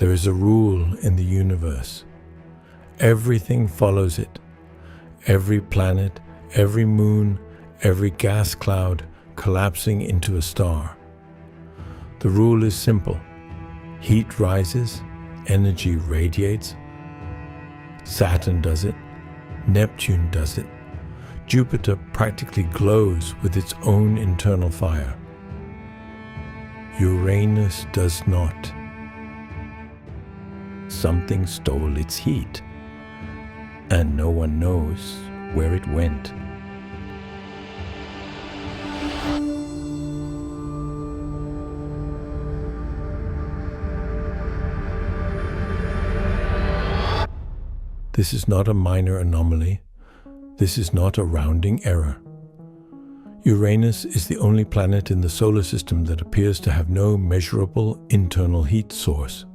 There is a rule in the universe. Everything follows it. Every planet, every moon, every gas cloud collapsing into a star. The rule is simple. Heat rises, energy radiates. Saturn does it. Neptune does it. Jupiter practically glows with its own internal fire. Uranus does not. Something stole its heat, and no one knows where it went. This is not a minor anomaly. This is not a rounding error. Uranus is the only planet in the solar system that appears to have no measurable internal heat source.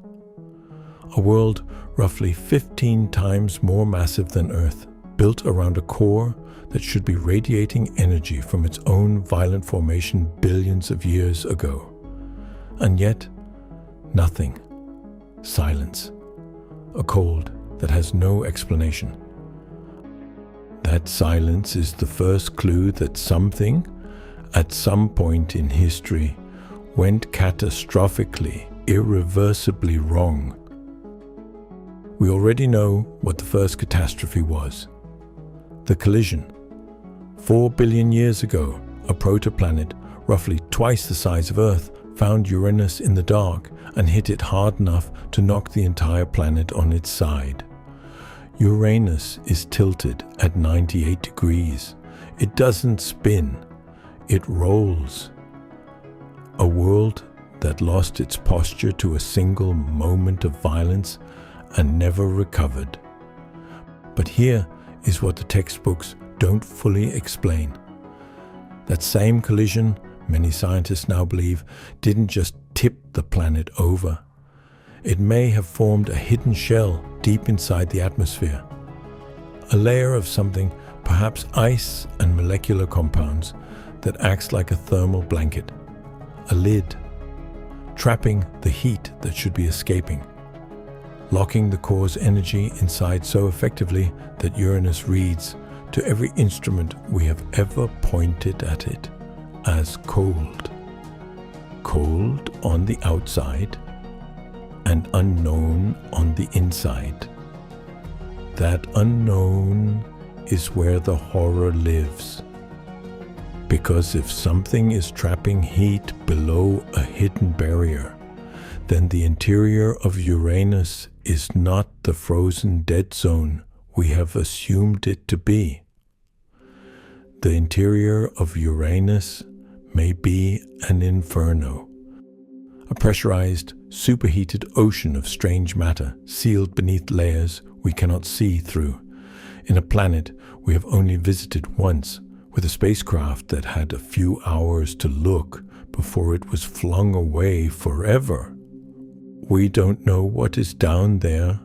A world roughly 15 times more massive than Earth, built around a core that should be radiating energy from its own violent formation billions of years ago. And yet, nothing. Silence. A cold that has no explanation. That silence is the first clue that something, at some point in history, went catastrophically, irreversibly wrong. We already know what the first catastrophe was. The collision. 4 billion years ago, a protoplanet, roughly twice the size of Earth, found Uranus in the dark and hit it hard enough to knock the entire planet on its side. Uranus is tilted at 98 degrees. It doesn't spin, it rolls. A world that lost its posture to a single moment of violence and never recovered. But here is what the textbooks don't fully explain. That same collision, many scientists now believe, didn't just tip the planet over. It may have formed a hidden shell deep inside the atmosphere. A layer of something, perhaps ice and molecular compounds, that acts like a thermal blanket. A lid, trapping the heat that should be escaping. Locking the core's energy inside so effectively that Uranus reads to every instrument we have ever pointed at it as cold. Cold on the outside and unknown on the inside. That unknown is where the horror lives. Because if something is trapping heat below a hidden barrier, then the interior of Uranus is not the frozen dead zone we have assumed it to be. The interior of Uranus may be an inferno, a pressurized, superheated ocean of strange matter sealed beneath layers we cannot see through, in a planet we have only visited once, with a spacecraft that had a few hours to look before it was flung away forever. We don't know what is down there,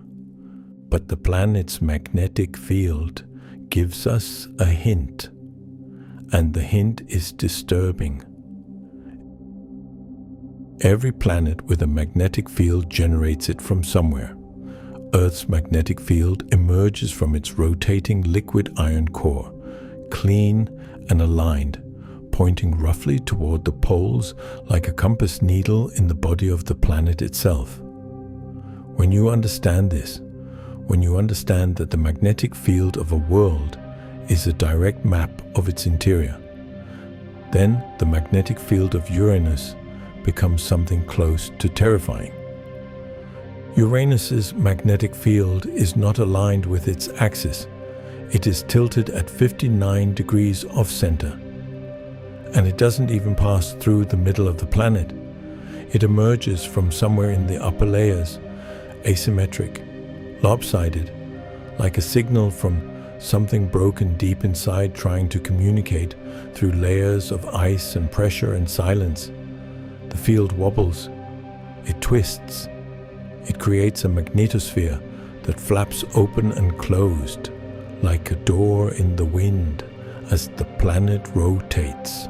but the planet's magnetic field gives us a hint, and the hint is disturbing. Every planet with a magnetic field generates it from somewhere. Earth's magnetic field emerges from its rotating liquid iron core, clean and aligned, pointing roughly toward the poles like a compass needle in the body of the planet itself. When you understand this, when you understand that the magnetic field of a world is a direct map of its interior, then the magnetic field of Uranus becomes something close to terrifying. Uranus's magnetic field is not aligned with its axis. It is tilted at 59 degrees off-center. And it doesn't even pass through the middle of the planet. It emerges from somewhere in the upper layers, asymmetric, lopsided, like a signal from something broken deep inside trying to communicate through layers of ice and pressure and silence. The field wobbles. It twists. It creates a magnetosphere that flaps open and closed, like a door in the wind as the planet rotates,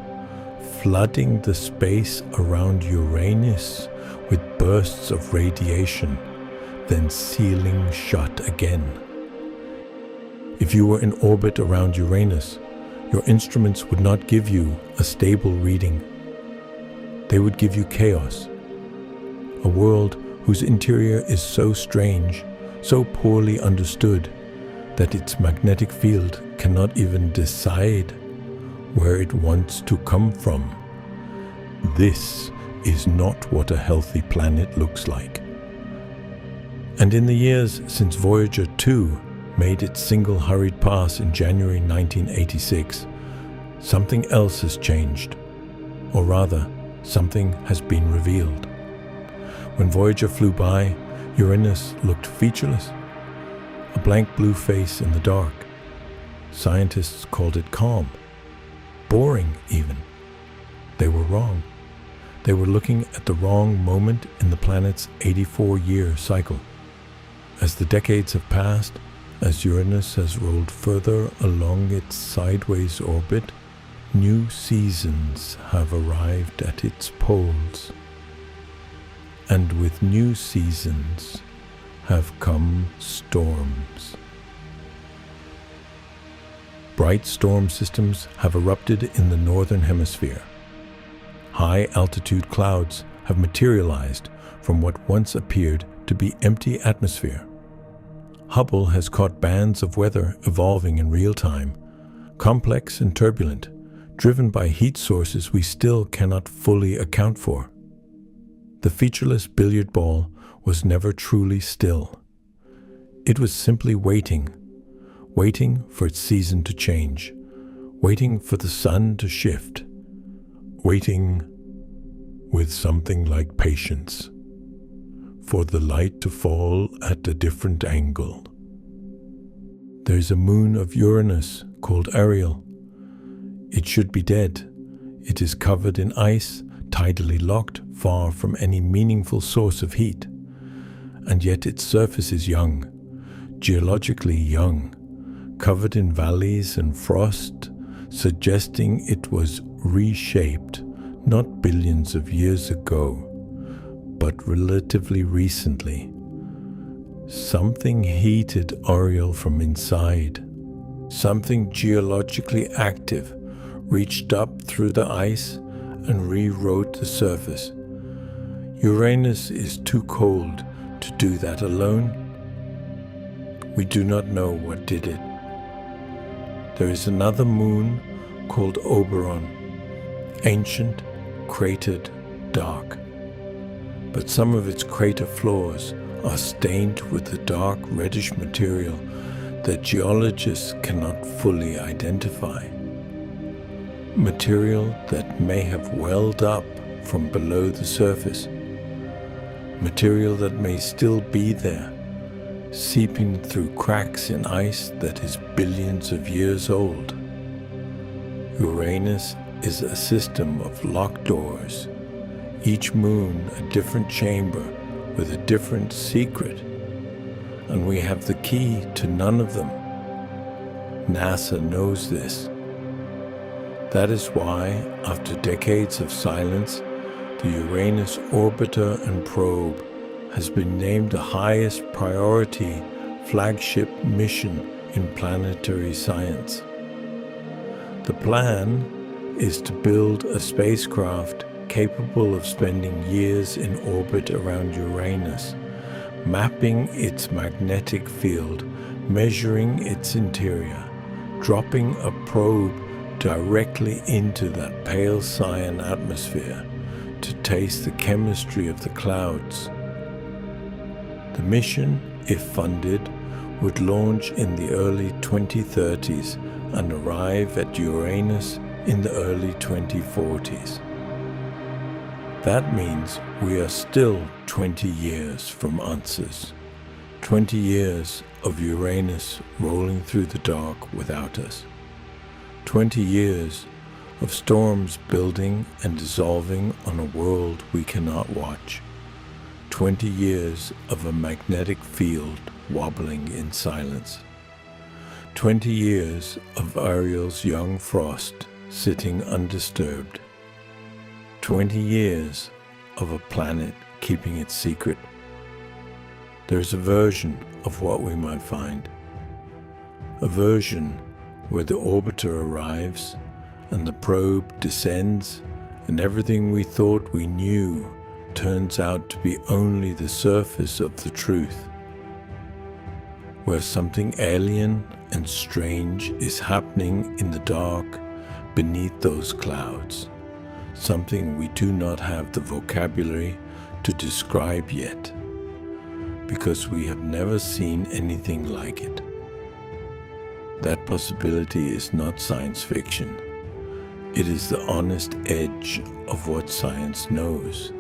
flooding the space around Uranus with bursts of radiation then sealing shut again. If you were in orbit around Uranus, your instruments would not give you a stable reading. They would give you chaos, a world whose interior is so strange, so poorly understood, that its magnetic field cannot even decide where it wants to come from. This is not what a healthy planet looks like. And in the years since Voyager 2 made its single hurried pass in January 1986, something else has changed. Or rather, something has been revealed. When Voyager flew by, Uranus looked featureless, a blank blue face in the dark. Scientists called it calm, boring even. They were wrong. They were looking at the wrong moment in the planet's 84-year cycle. As the decades have passed, as Uranus has rolled further along its sideways orbit, new seasons have arrived at its poles. And with new seasons have come storms. Bright storm systems have erupted in the northern hemisphere. High-altitude clouds have materialized from what once appeared to be empty atmosphere. Hubble has caught bands of weather evolving in real time, complex and turbulent, driven by heat sources we still cannot fully account for. The featureless billiard ball was never truly still. It was simply waiting for its season to change, waiting for the sun to shift, waiting with something like patience for the light to fall at a different angle. There's a moon of Uranus called Ariel. It should be dead. It is covered in ice, tidally locked, far from any meaningful source of heat. And yet its surface is young, geologically young, covered in valleys and frost, suggesting it was reshaped not billions of years ago, but relatively recently. Something heated Ariel from inside. Something geologically active reached up through the ice and rewrote the surface. Uranus is too cold to do that alone. We do not know what did it. There is another moon called Oberon, ancient, cratered, dark. But some of its crater floors are stained with the dark reddish material that geologists cannot fully identify. Material that may have welled up from below the surface. Material that may still be there, seeping through cracks in ice that is billions of years old. Uranus is a system of locked doors, each moon a different chamber with a different secret, and we have the key to none of them. NASA knows this. That is why, after decades of silence, the Uranus orbiter and probe has been named the highest priority flagship mission in planetary science. The plan is to build a spacecraft capable of spending years in orbit around Uranus, mapping its magnetic field, measuring its interior, dropping a probe directly into that pale cyan atmosphere to taste the chemistry of the clouds. The mission, if funded, would launch in the early 2030s and arrive at Uranus in the early 2040s. That means we are still 20 years from answers. 20 years of Uranus rolling through the dark without us. 20 years of storms building and dissolving on a world we cannot watch. 20 years of a magnetic field wobbling in silence. 20 years of Ariel's young frost sitting undisturbed. 20 years of a planet keeping its secret. There's a version of what we might find. A version where the orbiter arrives and the probe descends and everything we thought we knew turns out to be only the surface of the truth. Where something alien and strange is happening in the dark beneath those clouds. Something we do not have the vocabulary to describe yet, because we have never seen anything like it. That possibility is not science fiction. It is the honest edge of what science knows.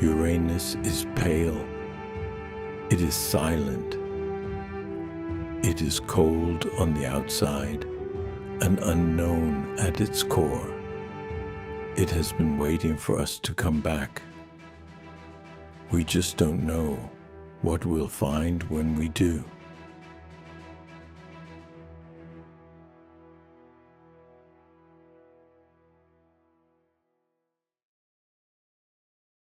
Uranus is pale. It is silent. It is cold on the outside and unknown at its core. It has been waiting for us to come back. We just don't know what we'll find when we do.